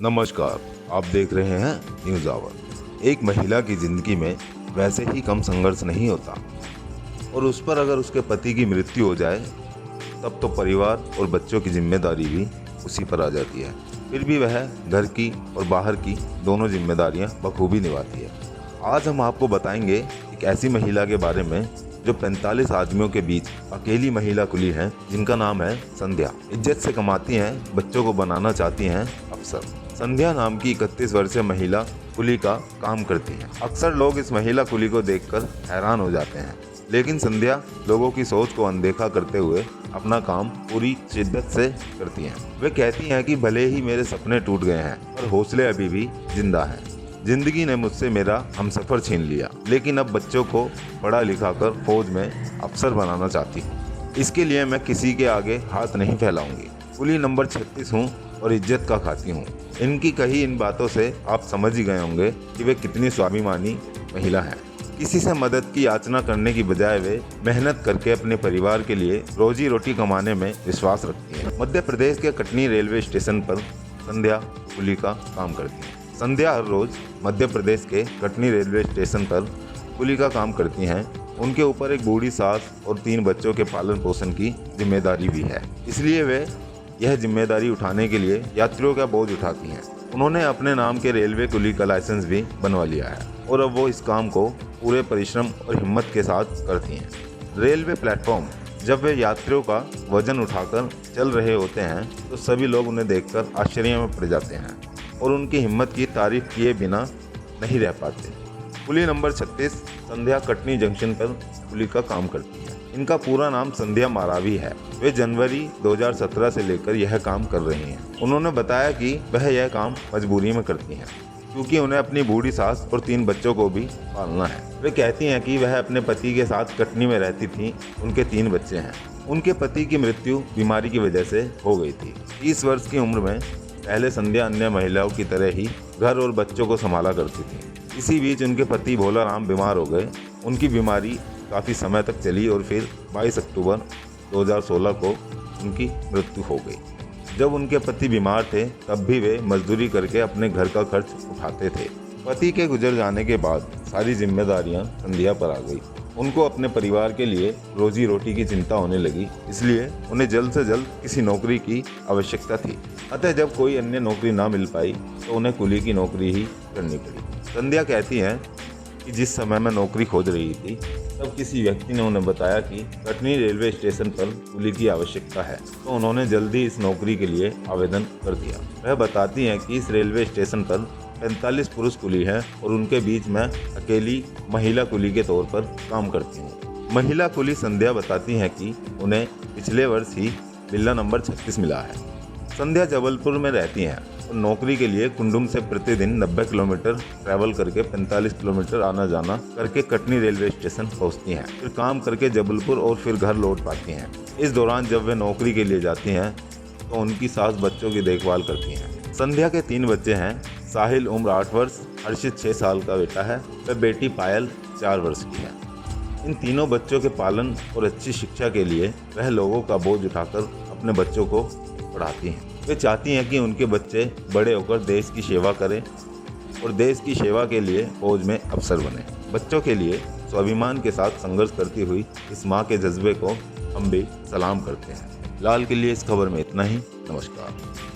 नमस्कार, आप देख रहे हैं न्यूज़ आवर। एक महिला की ज़िंदगी में वैसे ही कम संघर्ष नहीं होता और उस पर अगर उसके पति की मृत्यु हो जाए तब तो परिवार और बच्चों की जिम्मेदारी भी उसी पर आ जाती है। फिर भी वह घर की और बाहर की दोनों जिम्मेदारियां बखूबी निभाती है। आज हम आपको बताएंगे एक ऐसी महिला के बारे में जो 45 आदमियों के बीच अकेली महिला कुली है, जिनका नाम है संध्या। इज्जत से कमाती हैं, बच्चों को बनाना चाहती हैं अफसर। संध्या नाम की 31 वर्षीय महिला कुली का काम करती हैं। अक्सर लोग इस महिला कुली को देखकर हैरान हो जाते हैं, लेकिन संध्या लोगों की सोच को अनदेखा करते हुए अपना काम पूरी शिद्दत से करती हैं। वे कहती हैं कि भले ही मेरे सपने टूट गए हैं पर हौसले अभी भी जिंदा हैं। जिंदगी ने मुझसे मेरा हमसफर छीन लिया, लेकिन अब बच्चों को पढ़ा लिखा कर फौज में अफसर बनाना चाहती हूँ। इसके लिए मैं किसी के आगे हाथ नहीं फैलाऊंगी। कुली नंबर 36 हूँ और इज्जत का खाती हूँ। इनकी कही इन बातों से आप समझ ही गए होंगे कि वे कितनी स्वाभिमानी महिला हैं। किसी से मदद की याचना करने की बजाय वे मेहनत करके अपने परिवार के लिए रोजी रोटी कमाने में विश्वास रखती हैं। मध्य प्रदेश के कटनी रेलवे स्टेशन पर संध्या कुली का काम करती हैं। संध्या हर रोज मध्य प्रदेश के कटनी रेलवे स्टेशन पर कुली का काम करती हैं। उनके ऊपर एक बूढ़ी सास और 3 बच्चों के पालन पोषण की जिम्मेदारी भी है, इसलिए वे यह जिम्मेदारी उठाने के लिए यात्रियों का बोझ उठाती हैं। उन्होंने अपने नाम के रेलवे कुली का लाइसेंस भी बनवा लिया है और अब वो इस काम को पूरे परिश्रम और हिम्मत के साथ करती हैं। रेलवे प्लेटफॉर्म जब वे यात्रियों का वजन उठाकर चल रहे होते हैं तो सभी लोग उन्हें देखकर आश्चर्य में पड़ जाते हैं और उनकी हिम्मत की तारीफ किए बिना नहीं रह पाते। कुली नंबर 36 संध्या कटनी जंक्शन पर कुली का काम करती है। इनका पूरा नाम संध्या मारावी है। वे जनवरी 2017 से लेकर यह काम कर रही हैं। उन्होंने बताया कि वह यह काम मजबूरी में करती हैं, क्योंकि उन्हें अपनी बूढ़ी सास और 3 बच्चों को भी पालना है। वे कहती हैं कि वह अपने पति के साथ कटनी में रहती थीं। उनके 3 बच्चे हैं। उनके पति की मृत्यु बीमारी की वजह से हो गई थी। 30 वर्ष की उम्र में पहले संध्या अन्य महिलाओं की तरह ही घर और बच्चों को संभाला करती थी। इसी बीच उनके पति भोला राम बीमार हो गए। उनकी बीमारी काफ़ी समय तक चली और फिर 22 अक्टूबर 2016 को उनकी मृत्यु हो गई। जब उनके पति बीमार थे तब भी वे मजदूरी करके अपने घर का खर्च उठाते थे। पति के गुजर जाने के बाद सारी जिम्मेदारियां संध्या पर आ गई। उनको अपने परिवार के लिए रोजी रोटी की चिंता होने लगी, इसलिए उन्हें जल्द से जल्द किसी नौकरी की आवश्यकता थी। अतः जब कोई अन्य नौकरी ना मिल पाई तो उन्हें कुली की नौकरी ही करनी पड़ी। संध्या कहती हैं कि जिस समय मैं नौकरी खोज रही थी तब किसी व्यक्ति ने उन्हें बताया कि कटनी रेलवे स्टेशन पर कुली की आवश्यकता है, तो उन्होंने जल्दी इस नौकरी के लिए आवेदन कर दिया। वह बताती हैं कि इस रेलवे स्टेशन पर 45 पुरुष कुली हैं और उनके बीच मैं अकेली महिला कुली के तौर पर काम करती हूँ। महिला कुली संध्या बताती हैं कि उन्हें पिछले वर्ष ही बिल्ला नंबर 36 मिला है। संध्या जबलपुर में रहती हैं और नौकरी के लिए कुंडुम से प्रतिदिन 90 किलोमीटर ट्रैवल करके 45 किलोमीटर आना जाना करके कटनी रेलवे स्टेशन पहुंचती हैं। फिर काम करके जबलपुर और फिर घर लौट पाती हैं। इस दौरान जब वे नौकरी के लिए जाती हैं तो उनकी सास बच्चों की देखभाल करती हैं। संध्या के 3 बच्चे हैं। साहिल उम्र 8 वर्ष, हर्षित 6 साल का बेटा है व बेटी पायल 4 वर्ष की है। इन तीनों बच्चों के पालन और अच्छी शिक्षा के लिए वह लोगों का बोझ उठाकर अपने बच्चों को पढ़ाती हैं। वे चाहती हैं कि उनके बच्चे बड़े होकर देश की सेवा करें और देश की सेवा के लिए फौज में अफसर बने। बच्चों के लिए स्वाभिमान के साथ संघर्ष करती हुई इस माँ के जज्बे को हम भी सलाम करते हैं। फिलहाल के लिए इस खबर में इतना ही। नमस्कार।